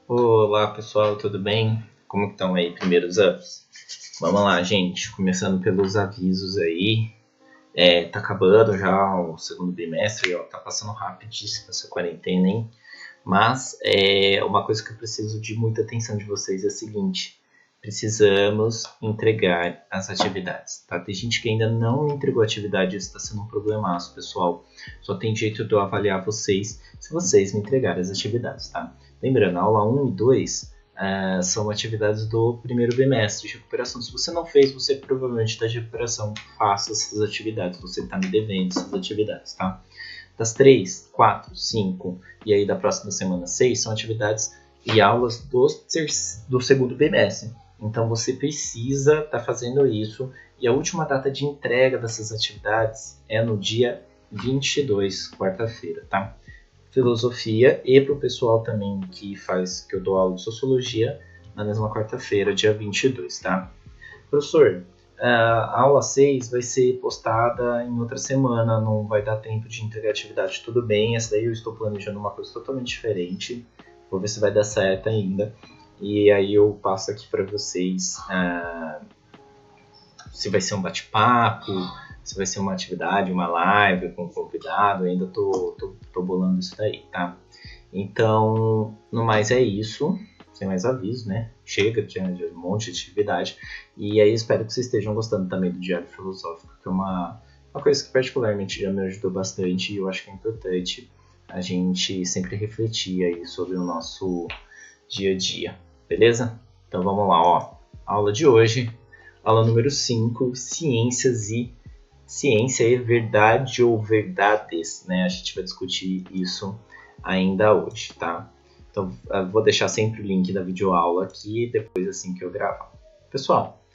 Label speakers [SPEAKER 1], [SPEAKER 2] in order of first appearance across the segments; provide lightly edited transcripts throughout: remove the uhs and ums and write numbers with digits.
[SPEAKER 1] Olá pessoal, tudo bem? Como que estão aí primeiros anos? Vamos lá, gente, começando pelos avisos aí. Tá acabando já o segundo bimestre, ó, tá passando rapidíssimo essa quarentena, hein? Mas uma coisa que eu preciso de muita atenção de vocês é a seguinte: precisamos entregar as atividades, tá? Tem gente que ainda não entregou a atividade, isso está sendo um problemaço, pessoal. Só tem jeito de eu avaliar vocês se vocês me entregarem as atividades, tá? Lembrando, a aula 1 e 2 são atividades do primeiro bimestre de recuperação. Se você não fez, você provavelmente está de recuperação. Faça essas atividades, você está me devendo essas atividades, tá? Das 3, 4, 5 e aí da próxima semana 6 são atividades e aulas do segundo bimestre. Então você precisa estar fazendo isso e a última data de entrega dessas atividades é no dia 22, quarta-feira, tá? Filosofia e para o pessoal também que eu dou aula de sociologia na mesma quarta-feira, dia 22, tá? Professor, a aula 6 vai ser postada em outra semana, não vai dar tempo de entregar a atividade, tudo bem, essa daí eu estou planejando uma coisa totalmente diferente, vou ver se vai dar certo ainda, e aí eu passo aqui para vocês se vai ser um bate-papo, se vai ser uma atividade, uma live com convidado, ainda tô bolando isso daí, tá? Então, no mais é isso, sem mais aviso, né? Chega de um monte de atividade. E aí espero que vocês estejam gostando também do Diário Filosófico, que é uma coisa que particularmente já me ajudou bastante e eu acho que é importante a gente sempre refletir aí sobre o nosso dia a dia, beleza? Então vamos lá, ó. Aula de hoje, aula número 5, Ciência e Verdade ou Verdades, né? A gente vai discutir isso ainda hoje, tá? Então, eu vou deixar sempre o link da videoaula aqui, depois assim que eu gravar. Pessoal,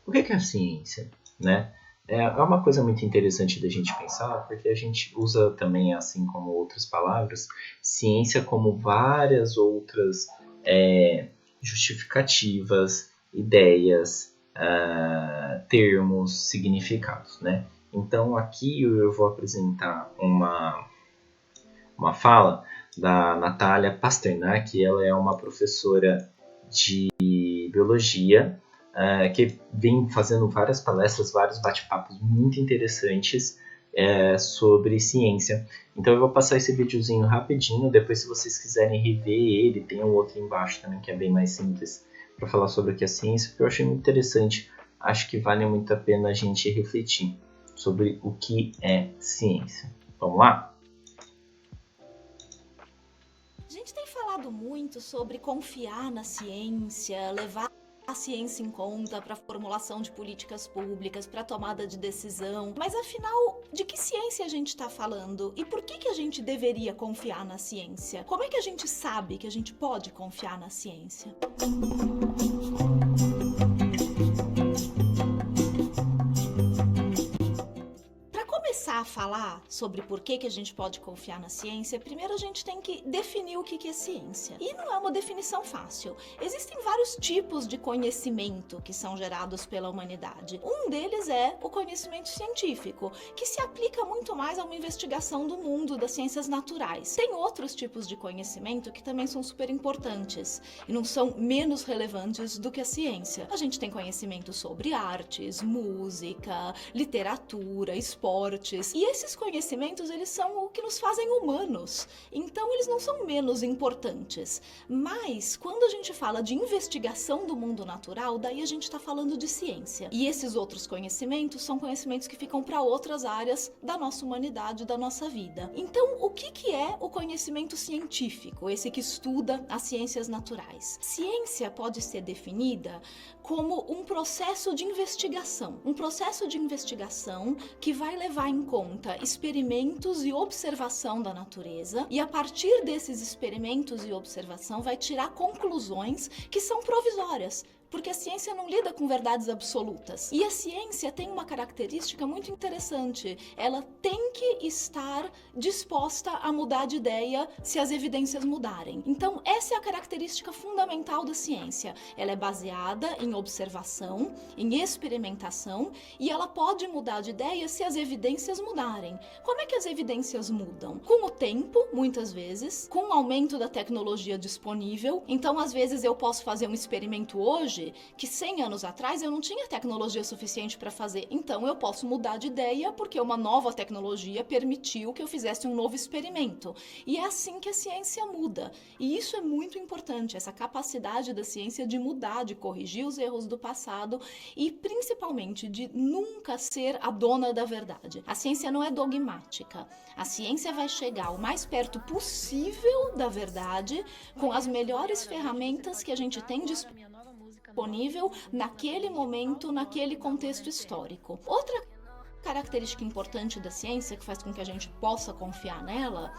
[SPEAKER 1] o que é a ciência, né? É uma coisa muito interessante da gente pensar, porque a gente usa também, assim como outras palavras, ciência como várias outras justificativas, ideias, termos, significados, né? Então, aqui eu vou apresentar uma fala da Natália Pasternak, ela é uma professora de biologia que vem fazendo várias palestras, vários bate-papos muito interessantes sobre ciência. Então eu vou passar esse videozinho rapidinho, depois se vocês quiserem rever ele, tem um outro embaixo também que é bem mais simples para falar sobre o que é ciência, porque eu achei muito interessante, acho que vale muito a pena a gente refletir sobre o que é ciência. Vamos lá?
[SPEAKER 2] A gente tem falado muito sobre confiar na ciência, levar a ciência em conta para a formulação de políticas públicas, para a tomada de decisão. Mas afinal, de que ciência a gente está falando? E por que a gente deveria confiar na ciência? Como é que a gente sabe que a gente pode confiar na ciência? A falar sobre por que a gente pode confiar na ciência, primeiro a gente tem que definir o que é ciência. E não é uma definição fácil. Existem vários tipos de conhecimento que são gerados pela humanidade. Um deles é o conhecimento científico, que se aplica muito mais a uma investigação do mundo, das ciências naturais. Tem outros tipos de conhecimento que também são super importantes e não são menos relevantes do que a ciência. A gente tem conhecimento sobre artes, música, literatura, esportes. E esses conhecimentos, eles são o que nos fazem humanos. Então, eles não são menos importantes. Mas, quando a gente fala de investigação do mundo natural, daí a gente está falando de ciência. E esses outros conhecimentos são conhecimentos que ficam para outras áreas da nossa humanidade, da nossa vida. Então, o que é o conhecimento científico? Esse que estuda as ciências naturais. Ciência pode ser definida como um processo de investigação. Um processo de investigação que vai levar em conta experimentos e observação da natureza e a partir desses experimentos e observação vai tirar conclusões que são provisórias, Porque a ciência não lida com verdades absolutas. E a ciência tem uma característica muito interessante. Ela tem que estar disposta a mudar de ideia se as evidências mudarem. Então, essa é a característica fundamental da ciência. Ela é baseada em observação, em experimentação, e ela pode mudar de ideia se as evidências mudarem. Como é que as evidências mudam? Com o tempo, muitas vezes, com o aumento da tecnologia disponível. Então, às vezes, eu posso fazer um experimento hoje que 100 anos atrás eu não tinha tecnologia suficiente para fazer. Então eu posso mudar de ideia porque uma nova tecnologia permitiu que eu fizesse um novo experimento. E é assim que a ciência muda. E isso é muito importante, essa capacidade da ciência de mudar, de corrigir os erros do passado e principalmente de nunca ser a dona da verdade. A ciência não é dogmática. A ciência vai chegar o mais perto possível da verdade com as melhores ferramentas que a gente tem disponível naquele momento, naquele contexto histórico. Outra característica importante da ciência que faz com que a gente possa confiar nela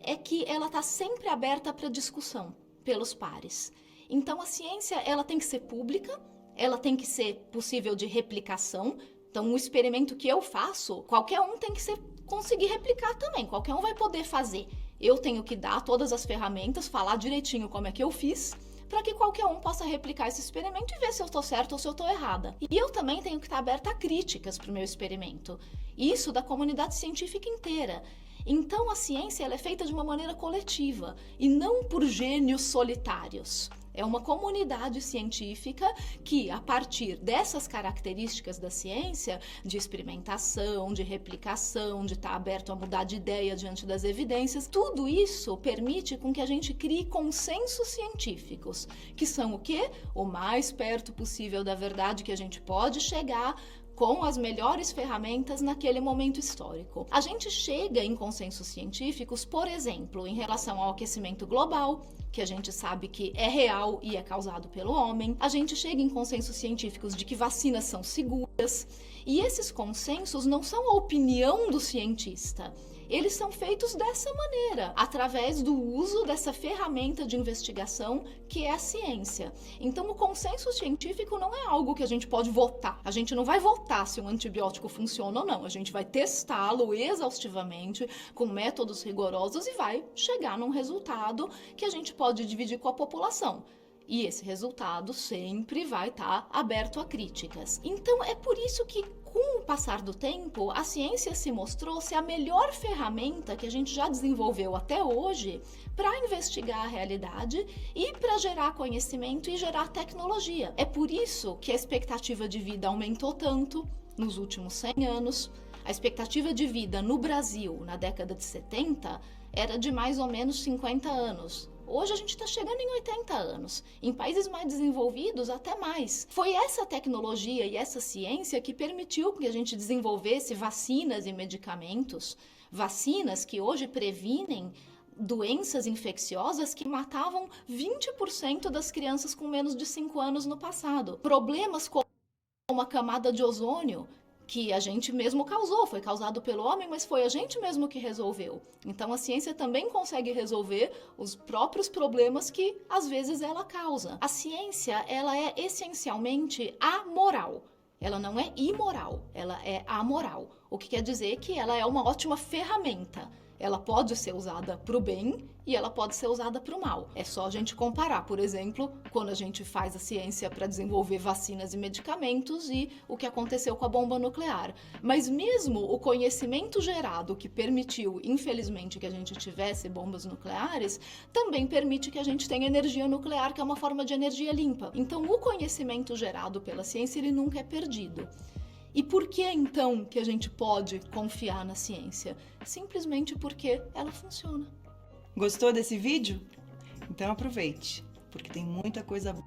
[SPEAKER 2] é que ela está sempre aberta para discussão pelos pares. Então a ciência ela tem que ser pública, ela tem que ser possível de replicação. Então, um experimento que eu faço, qualquer um tem que conseguir replicar também, qualquer um vai poder fazer. Eu tenho que dar todas as ferramentas, falar direitinho como é que eu fiz, para que qualquer um possa replicar esse experimento e ver se eu estou certa ou se eu estou errada. E eu também tenho que estar aberta a críticas para o meu experimento. Isso da comunidade científica inteira. Então, a ciência ela é feita de uma maneira coletiva e não por gênios solitários. É uma comunidade científica que, a partir dessas características da ciência, de experimentação, de replicação, de estar aberto a mudar de ideia diante das evidências, tudo isso permite com que a gente crie consensos científicos, que são o quê? O mais perto possível da verdade que a gente pode chegar com as melhores ferramentas naquele momento histórico. A gente chega em consensos científicos, por exemplo, em relação ao aquecimento global, que a gente sabe que é real e é causado pelo homem. A gente chega em consensos científicos de que vacinas são seguras. E esses consensos não são a opinião do cientista. Eles são feitos dessa maneira, através do uso dessa ferramenta de investigação que é a ciência. Então, o consenso científico não é algo que a gente pode votar. A gente não vai votar se um antibiótico funciona ou não. A gente vai testá-lo exaustivamente, com métodos rigorosos e vai chegar num resultado que a gente pode dividir com a população. E esse resultado sempre vai estar aberto a críticas. Então, é por isso que, com o passar do tempo, a ciência se mostrou ser a melhor ferramenta que a gente já desenvolveu até hoje para investigar a realidade e para gerar conhecimento e gerar tecnologia. É por isso que a expectativa de vida aumentou tanto nos últimos 100 anos. A expectativa de vida no Brasil, na década de 70, era de mais ou menos 50 anos. Hoje a gente está chegando em 80 anos. Em países mais desenvolvidos, até mais. Foi essa tecnologia e essa ciência que permitiu que a gente desenvolvesse vacinas e medicamentos. Vacinas que hoje previnem doenças infecciosas que matavam 20% das crianças com menos de 5 anos no passado. Problemas como a camada de ozônio, que a gente mesmo causou, foi causado pelo homem, mas foi a gente mesmo que resolveu. Então a ciência também consegue resolver os próprios problemas que às vezes ela causa. A ciência, ela é essencialmente amoral. Ela não é imoral, ela é amoral. O que quer dizer que ela é uma ótima ferramenta. Ela pode ser usada para o bem e ela pode ser usada para o mal. É só a gente comparar, por exemplo, quando a gente faz a ciência para desenvolver vacinas e medicamentos e o que aconteceu com a bomba nuclear. Mas mesmo o conhecimento gerado que permitiu, infelizmente, que a gente tivesse bombas nucleares, também permite que a gente tenha energia nuclear, que é uma forma de energia limpa. Então, o conhecimento gerado pela ciência, ele nunca é perdido. E por que, então, que a gente pode confiar na ciência? Simplesmente porque ela funciona.
[SPEAKER 3] Gostou desse vídeo? Então aproveite, porque tem muita coisa boa.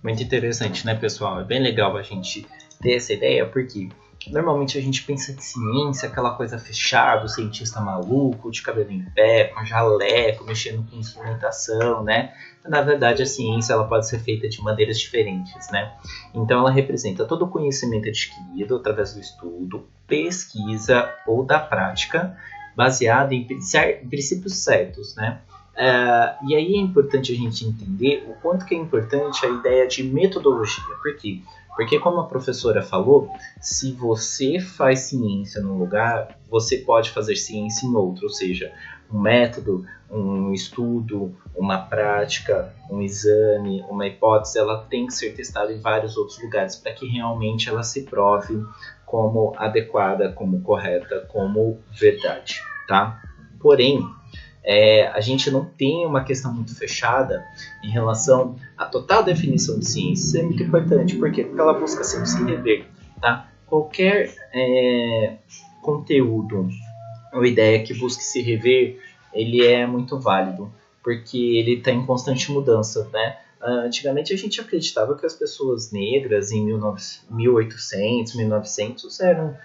[SPEAKER 1] Muito interessante, né, pessoal? É bem legal a gente ter essa ideia, porque Normalmente a gente pensa em ciência, aquela coisa fechada, o cientista maluco, de cabelo em pé, com jaleco, mexendo com instrumentação, né? Na verdade, a ciência ela pode ser feita de maneiras diferentes, né? Então, ela representa todo o conhecimento adquirido através do estudo, pesquisa ou da prática, baseado em princípios certos, né? E aí é importante a gente entender o quanto que é importante a ideia de metodologia. Por quê? Porque, como a professora falou, se você faz ciência num lugar, você pode fazer ciência em outro, ou seja, um método, um estudo, uma prática, um exame, uma hipótese, ela tem que ser testada em vários outros lugares para que realmente ela se prove como adequada, como correta, como verdade, tá? Porém, a gente não tem uma questão muito fechada em relação à total definição de ciência. Isso é muito importante, por quê? Porque ela busca sempre se rever, tá? Qualquer conteúdo ou ideia que busque se rever, ele é muito válido, porque ele está em constante mudança, né? Antigamente a gente acreditava que as pessoas negras em 1800, 1900 eram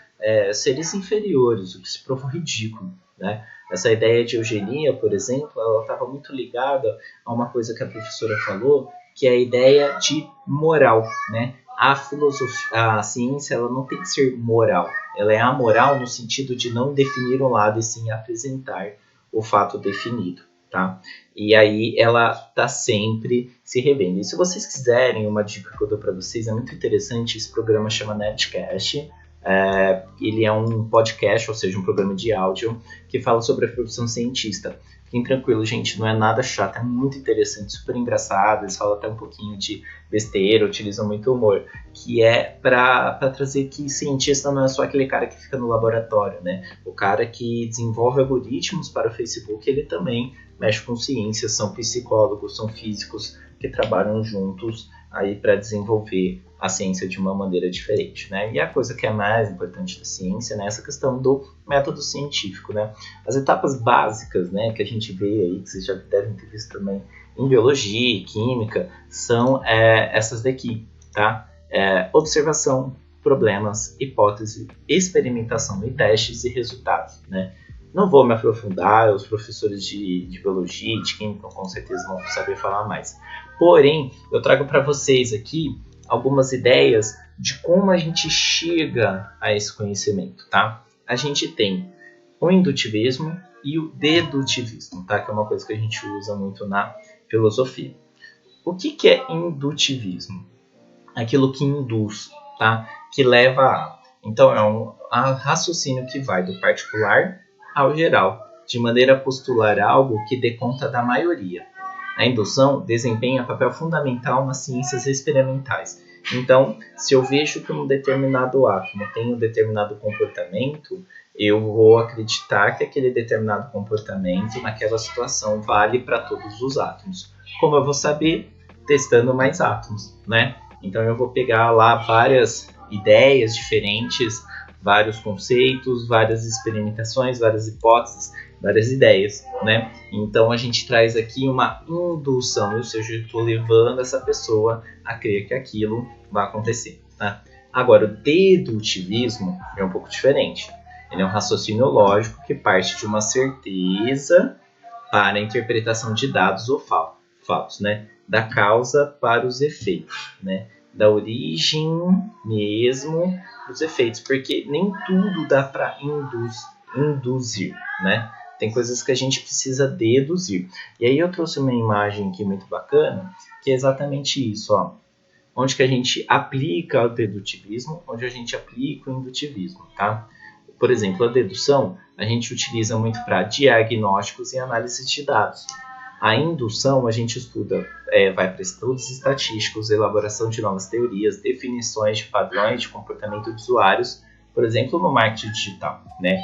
[SPEAKER 1] seres inferiores, o que se provou ridículo, né? Essa ideia de eugenia, por exemplo, ela estava muito ligada a uma coisa que a professora falou, que é a ideia de moral, né? A ciência ela não tem que ser moral, ela é amoral no sentido de não definir um lado e sim apresentar o fato definido, tá? E aí ela está sempre se revendo. E se vocês quiserem, uma dica que eu dou para vocês, é muito interessante, esse programa chama Nerdcast. Ele é um podcast, ou seja, um programa de áudio que fala sobre a profissão cientista. Fiquem tranquilos, gente, não é nada chato, é muito interessante, super engraçado. Eles falam até um pouquinho de besteira, utilizam muito humor, que é para trazer que cientista não é só aquele cara que fica no laboratório, né? O cara que desenvolve algoritmos para o Facebook, ele também mexe com ciência, são psicólogos, são físicos que trabalham juntos aí para desenvolver a ciência de uma maneira diferente, né? E a coisa que é mais importante da ciência, né, é essa questão do método científico, né? As etapas básicas, né, que a gente vê aí, que vocês já devem ter visto também em biologia e química, são essas daqui, tá? Observação, problemas, hipótese, experimentação e testes e resultados, né? Não vou me aprofundar, os professores de biologia e de química com certeza vão saber falar mais. Porém, eu trago para vocês aqui algumas ideias de como a gente chega a esse conhecimento, tá? A gente tem o indutivismo e o dedutivismo, tá? Que é uma coisa que a gente usa muito na filosofia. O que é indutivismo? Aquilo que induz, tá? Que leva a... Então, é um raciocínio que vai do particular ao geral, de maneira a postular algo que dê conta da maioria. A indução desempenha papel fundamental nas ciências experimentais. Então, se eu vejo que um determinado átomo tem um determinado comportamento, eu vou acreditar que aquele determinado comportamento naquela situação vale para todos os átomos. Como eu vou saber? Testando mais átomos, né? Então, eu vou pegar lá várias ideias diferentes, vários conceitos, várias experimentações, várias hipóteses, várias ideias, né? Então a gente traz aqui uma indução, ou seja, eu estou levando essa pessoa a crer que aquilo vai acontecer, tá? Agora, o dedutivismo é um pouco diferente. Ele é um raciocínio lógico que parte de uma certeza para a interpretação de dados ou fatos, né? Da causa para os efeitos, né? Da origem mesmo dos efeitos, porque nem tudo dá para induzir, né? Tem coisas que a gente precisa deduzir. E aí eu trouxe uma imagem aqui muito bacana, que é exatamente isso, ó. Onde que a gente aplica o dedutivismo, onde a gente aplica o indutivismo, tá? Por exemplo, a dedução a gente utiliza muito para diagnósticos e análise de dados. A indução a gente estuda, vai para estudos estatísticos, elaboração de novas teorias, definições de padrões de comportamento de usuários, por exemplo, no marketing digital, né?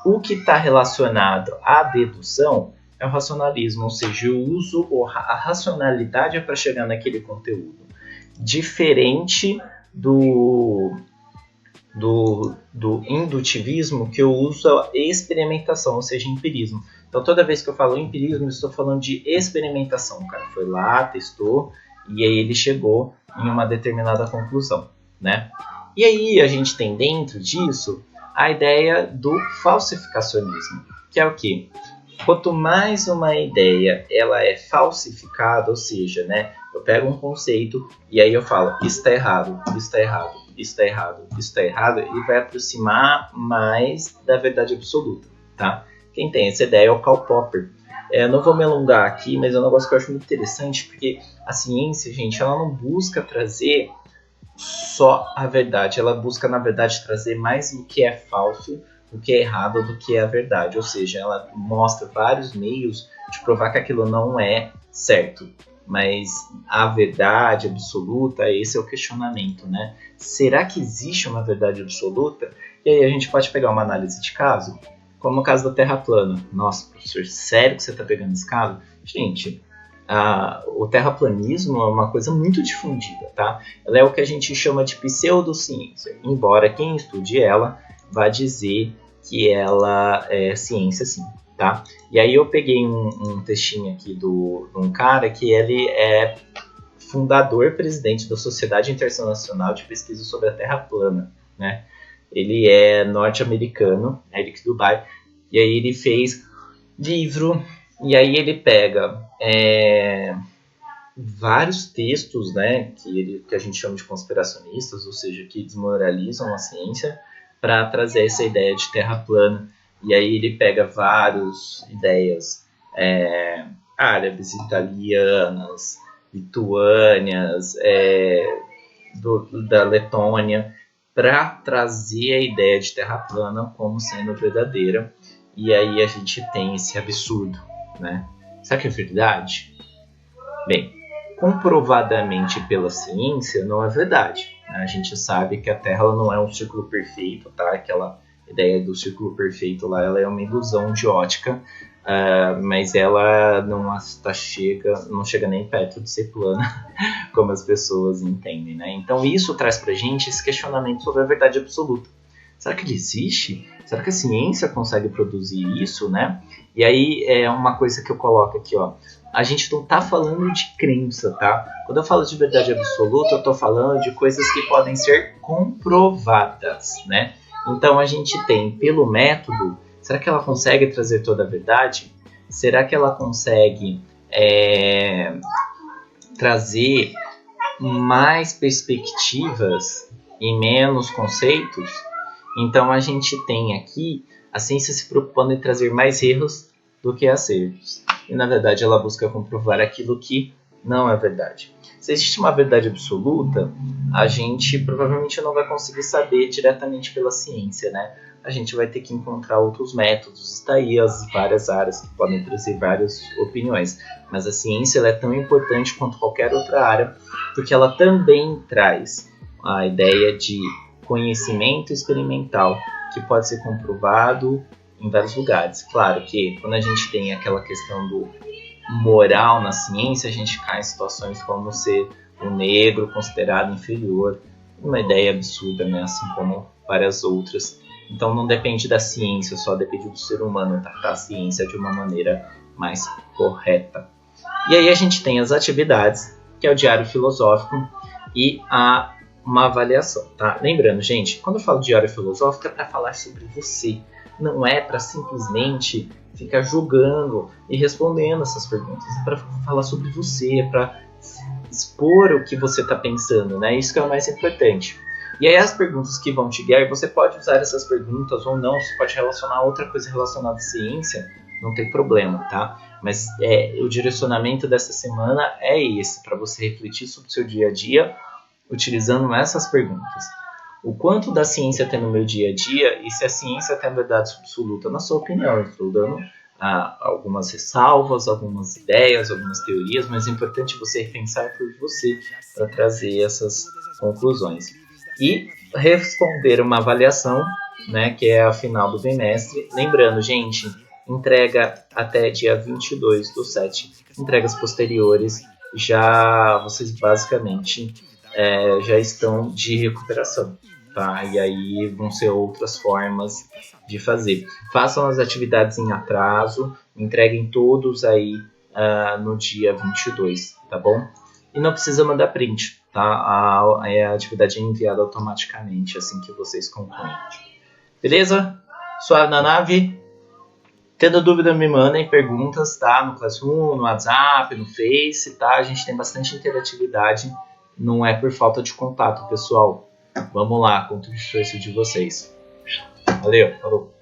[SPEAKER 1] O que está relacionado à dedução é o racionalismo, ou seja, o uso, a racionalidade é para chegar naquele conteúdo. Diferente do indutivismo, que eu uso a experimentação, ou seja, empirismo. Então, toda vez que eu falo empirismo, eu estou falando de experimentação. O cara foi lá, testou, e aí ele chegou em uma determinada conclusão, né? E aí a gente tem dentro disso a ideia do falsificacionismo, que é o quê? Quanto mais uma ideia ela é falsificada, ou seja, né, eu pego um conceito e aí eu falo, isso está errado, isso está errado, isso está errado, isso está errado, ele vai aproximar mais da verdade absoluta, tá? Quem tem essa ideia é o Karl Popper. Eu não vou me alongar aqui, mas é um negócio que eu acho muito interessante, porque a ciência, gente, ela não busca trazer só a verdade, ela busca, na verdade, trazer mais o que é falso, o que é errado do que é a verdade, ou seja, ela mostra vários meios de provar que aquilo não é certo, mas a verdade absoluta, esse é o questionamento, né? Será que existe uma verdade absoluta? E aí a gente pode pegar uma análise de caso, como o caso da Terra plana. Nossa, professor, sério que você está pegando esse caso? Gente, o terraplanismo é uma coisa muito difundida, tá? Ela é o que a gente chama de pseudociência, embora quem estude ela vai dizer que ela é ciência sim, tá? E aí eu peguei um textinho aqui de um cara que ele é fundador, presidente da Sociedade Internacional de Pesquisa sobre a Terra Plana, né? Ele é norte-americano, Eric Dubay, e aí ele fez livro, e aí ele pega vários textos, né, que a gente chama de conspiracionistas, ou seja, que desmoralizam a ciência, para trazer essa ideia de terra plana. E aí ele pega várias ideias árabes, italianas, lituânias, da Letônia, para trazer a ideia de terra plana como sendo verdadeira. E aí a gente tem esse absurdo, né? Será que é verdade? Bem, comprovadamente pela ciência não é verdade. A gente sabe que a Terra ela não é um círculo perfeito, tá? Aquela ideia do círculo perfeito lá, ela é uma ilusão de ótica, mas ela não chega nem perto de ser plana, como as pessoas entendem, né? Então isso traz pra gente esse questionamento sobre a verdade absoluta. Será que ele existe? Será que a ciência consegue produzir isso, né? E aí é uma coisa que eu coloco aqui, ó. A gente não está falando de crença, tá? Quando eu falo de verdade absoluta, eu estou falando de coisas que podem ser comprovadas, né? Então a gente tem, pelo método, será que ela consegue trazer toda a verdade? Será que ela consegue trazer mais perspectivas e menos conceitos? Então a gente tem aqui a ciência se propondo em trazer mais erros do que acertos. E na verdade ela busca comprovar aquilo que não é verdade. Se existe uma verdade absoluta, a gente provavelmente não vai conseguir saber diretamente pela ciência, né? A gente vai ter que encontrar outros métodos. Está aí as várias áreas que podem trazer várias opiniões. Mas a ciência ela é tão importante quanto qualquer outra área, porque ela também traz a ideia de conhecimento experimental, que pode ser comprovado em vários lugares. Claro que quando a gente tem aquela questão do moral na ciência, a gente cai em situações como ser o negro considerado inferior, uma ideia absurda, né? Assim como várias outras. Então não depende da ciência, só depende do ser humano tratar a ciência de uma maneira mais correta. E aí a gente tem as atividades, que é o diário filosófico e uma avaliação, tá? Lembrando, gente, quando eu falo diário filosófico é para falar sobre você, não é para simplesmente ficar julgando e respondendo essas perguntas, é para falar sobre você, é para expor o que você está pensando, né? Isso que é o mais importante. E aí as perguntas que vão te guiar, você pode usar essas perguntas ou não, você pode relacionar outra coisa relacionada à ciência, não tem problema, tá? Mas o direcionamento dessa semana é esse, para você refletir sobre o seu dia a dia, utilizando essas perguntas. O quanto da ciência tem no meu dia a dia e se a ciência tem a verdade absoluta, na sua opinião. Eu estou dando algumas ressalvas, algumas ideias, algumas teorias, mas é importante você pensar por você para trazer essas conclusões. E responder uma avaliação, né, que é a final do bimestre. Lembrando, gente, entrega até dia 22/7. Entregas posteriores, vocês basicamente já estão de recuperação, tá? E aí vão ser outras formas de fazer. Façam as atividades em atraso, entreguem todos aí no dia 22, tá bom? e não precisa mandar print, tá? A atividade é enviada automaticamente assim que vocês concluem. Beleza? Suave na nave? Tendo dúvida, me mandem perguntas, tá? No Classroom, no WhatsApp, no Face, tá? A gente tem bastante interatividade, não é por falta de contato, pessoal. Vamos lá, conto o esforço de vocês. Valeu, falou!